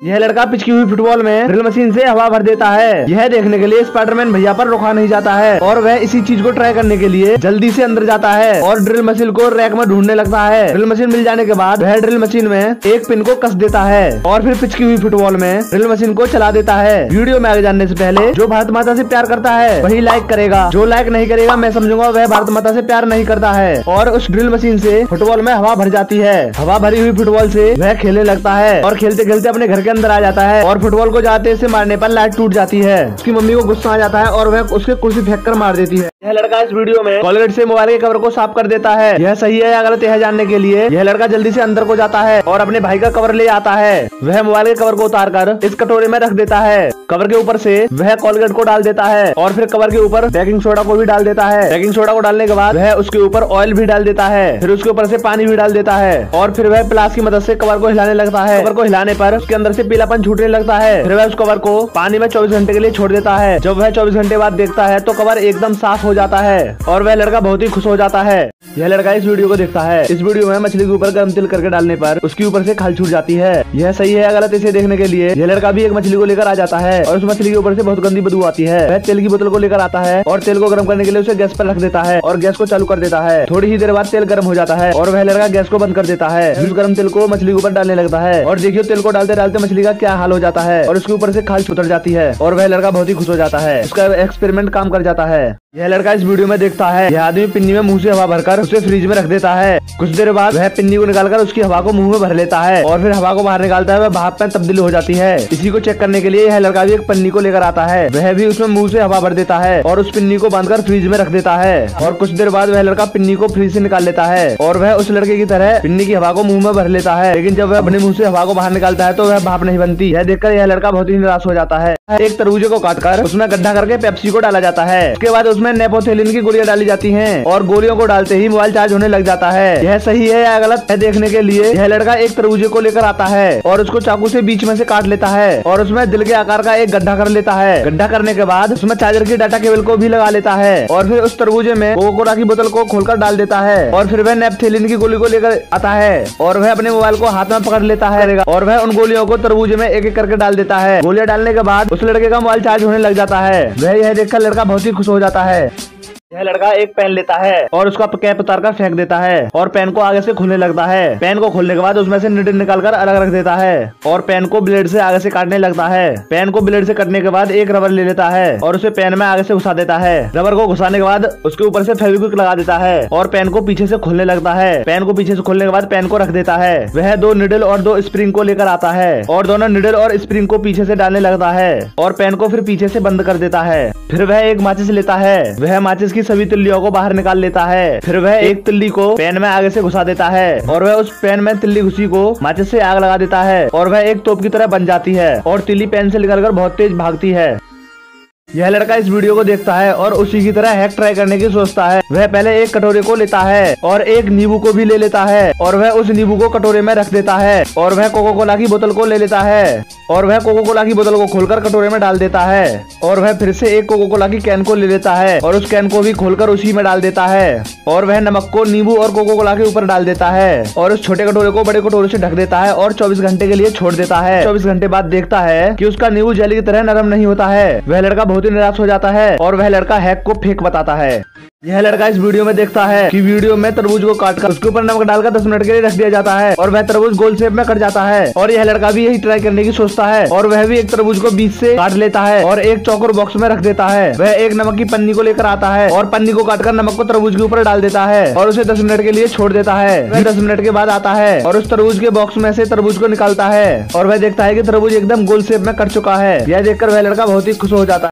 यह लड़का पिचकी हुई फुटबॉल में ड्रिल मशीन से हवा भर देता है। यह देखने के लिए स्पाइडरमैन भैया पर रुका नहीं जाता है और वह इसी चीज को ट्राई करने के लिए जल्दी से अंदर जाता है और ड्रिल मशीन को रैक में ढूंढने लगता है। ड्रिल मशीन मिल जाने के बाद वह ड्रिल मशीन में एक पिन को कस देता है और फिर पिचकी हुई फुटबॉल में ड्रिल मशीन को चला देता है। वीडियो में आगे जानने से पहले जो भारत माता से प्यार करता है वही लाइक करेगा, जो लाइक नहीं करेगा मैं समझूंगा वह भारत माता से प्यार नहीं करता है। और उस ड्रिल मशीन से फुटबॉल में हवा भर जाती है। हवा भरी हुई फुटबॉल से वह खेलने लगता है और खेलते खेलते अपने घर के अंदर आ जाता है और फुटबॉल को जाते से मारने पर लाइट टूट जाती है। उसकी मम्मी को गुस्सा आ जाता है और वह उसके कुर्सी फेंक कर मार देती है। यह लड़का इस वीडियो में कोलगेट से मोबाइल के कवर को साफ कर देता है। यह सही है या गलत है जानने के लिए यह लड़का जल्दी से अंदर को जाता है और अपने भाई का कवर ले आता है। वह मोबाइल के कवर को उतार कर इस कटोरे में रख देता है। कवर के ऊपर से वह कोलगेट को डाल देता है और फिर कवर के ऊपर बेकिंग सोडा को भी डाल देता है। बेकिंग सोडा को डालने के बाद वह उसके ऊपर ऑयल भी डाल देता है। फिर उसके ऊपर से पानी भी डाल देता है और फिर वह प्लास की मदद से कवर को हिलाने लगता है। कवर को हिलाने पर उसके अंदर से पीलापन छूटने लगता है। फिर वह उस कवर को पानी में 24 घंटे के लिए छोड़ देता है। जब वह 24 घंटे बाद देखता है तो कवर एकदम साफ हो जाता है और वह लड़का बहुत ही खुश हो जाता है। यह लड़का इस वीडियो को देखता है। इस वीडियो में मछली के ऊपर गर्म तेल करके डालने पर उसके ऊपर से खाल छूट जाती है। यह सही है या गलत इसे देखने के लिए यह लड़का भी एक मछली को लेकर आ जाता है और उस मछली के ऊपर से बहुत गंदी बदबू आती है। वह तेल की बोतल को लेकर आता है और तेल को गर्म करने के लिए उसे गैस पर रख देता है और गैस को चालू कर देता है। थोड़ी ही देर बाद तेल गर्म हो जाता है और वह लड़का गैस को बंद कर देता है। उस गर्म तेल को मछली के ऊपर डालने लगता है और देखिए तेल को डालते डालते मछली का क्या हाल हो जाता है और उसके ऊपर से खाल उतर जाती है और वह लड़का बहुत ही खुश हो जाता है। उसका एक्सपेरिमेंट काम कर जाता है। यह लड़का इस वीडियो में देखता है यह आदमी पिन्नी में मुंह से हवा भरकर उसे फ्रिज में रख देता है। कुछ देर बाद वह पिन्नी को निकालकर उसकी हवा को मुंह में भर लेता है और फिर हवा को बाहर निकालता है। वह भाप में तब्दील हो जाती है। इसी को चेक करने के लिए यह लड़का भी एक पन्नी को लेकर आता है। वह भी उसमें मुंह से हवा भर देता है और उस पिन्नी को बांधकर फ्रिज में रख देता है और कुछ देर बाद वह लड़का पिन्नी को फ्रिज से निकाल लेता है और वह उस लड़के की तरह पिन्नी की हवा को मुंह में भर लेता है। लेकिन जब वह अपने मुंह से हवा को बाहर निकालता है तो वह भाप नहीं बनती। यह देखकर यह लड़का बहुत ही निराश हो जाता है। एक तरबूजे को काटकर उसमें गड्ढा करके पेप्सी को डाला जाता है। उसके बाद उसमें नेपोथिलीन की गोलियां डाली जाती हैं और गोलियों को डालते ही मोबाइल चार्ज होने लग जाता है। यह सही है या गलत है देखने के लिए यह लड़का एक तरबूजे को लेकर आता है और उसको चाकू से बीच में से काट लेता है और उसमें दिल के आकार का एक गड्ढा कर लेता है। गड्ढा करने के बाद उसमें चार्जर की डाटा केबल को भी लगा लेता है और फिर उस तरबूजे में कोका कोला की बोतल को खोलकर डाल देता है और फिर वह नेपथेलिन की गोली को लेकर आता है और वह अपने मोबाइल को हाथ में पकड़ लेता है और वह उन गोलियों को तरबूजे में एक एक करके डाल देता है। गोलियां डालने के बाद उस लड़के का मोबाइल चार्ज होने लग जाता है। वह यह देखकर लड़का बहुत ही खुश हो जाता है। यह लड़का एक पेन लेता है और उसका कैप उतारकर फेंक देता है और पेन को आगे से खोलने लगता है। पेन को खोलने के बाद उसमें से निडल निकालकर अलग रख देता है और पेन को ब्लेड से आगे से काटने लगता है। पेन को ब्लेड से कटने के बाद एक रबर ले लेता है और उसे पेन में आगे से घुसा देता है। रबर को घुसाने के बाद उसके ऊपर से फेविक्विक लगा देता है और पेन को पीछे से खोलने लगता है। पेन को पीछे से खोलने के बाद पेन को रख देता है। वह 2 निडल और 2 स्प्रिंग को लेकर आता है और दोनों निडल और स्प्रिंग को पीछे से डालने लगता है और पेन को फिर पीछे से बंद कर देता है। फिर वह एक माचिस लेता है। वह माचिस की सभी तिल्लियों को बाहर निकाल लेता है। फिर वह एक तिल्ली को पेन में आगे से घुसा देता है और वह उस पेन में तिल्ली घुसी को माचिस से आग लगा देता है और वह एक तोप की तरह बन जाती है और तिल्ली पेन से निकलकर बहुत तेज भागती है। यह लड़का इस वीडियो को देखता है और उसी की तरह हैक ट्राई करने की सोचता है। वह पहले एक कटोरे को लेता है और एक नींबू को भी ले लेता है और वह उस नींबू को कटोरे में रख देता है और वह कोका कोला की बोतल को ले लेता है और वह कोका कोला की बोतल को खोलकर कटोरे में डाल देता है और वह फिर से एक कोका कोला की कैन को ले लेता है और उस कैन को भी खोलकर उसी में डाल देता है और वह नमक को नींबू और कोका कोला के ऊपर डाल देता है और उस छोटे कटोरे को बड़े कटोरे से ढक देता है और 24 घंटे के लिए छोड़ देता है। 24 घंटे बाद देखता है कि उसका नींबू जेली की तरह नरम नहीं होता है। वह लड़का बहुत ही निराश हो जाता है और वह लड़का हैक को फेंक बताता है। यह लड़का इस वीडियो में देखता है कि वीडियो में तरबूज को काटकर उसके ऊपर नमक डालकर 10 मिनट के लिए रख दिया जाता है और वह तरबूज गोल शेप में कट जाता है और यह लड़का भी यही ट्राई करने की सोचता है और वह भी एक तरबूज को बीच से काट लेता है और एक चौकोर बॉक्स में रख देता है। वह एक नमक की पन्नी को लेकर आता है और पन्नी को काटकर नमक को तरबूज के ऊपर डाल देता है और उसे 10 मिनट के लिए छोड़ देता है। वह 10 मिनट के बाद आता है और उस तरबूज के बॉक्स में से तरबूज को निकालता है और वह देखता है कि तरबूज एकदम गोल शेप में कट चुका है। यह देखकर वह लड़का बहुत ही खुश हो जाता है।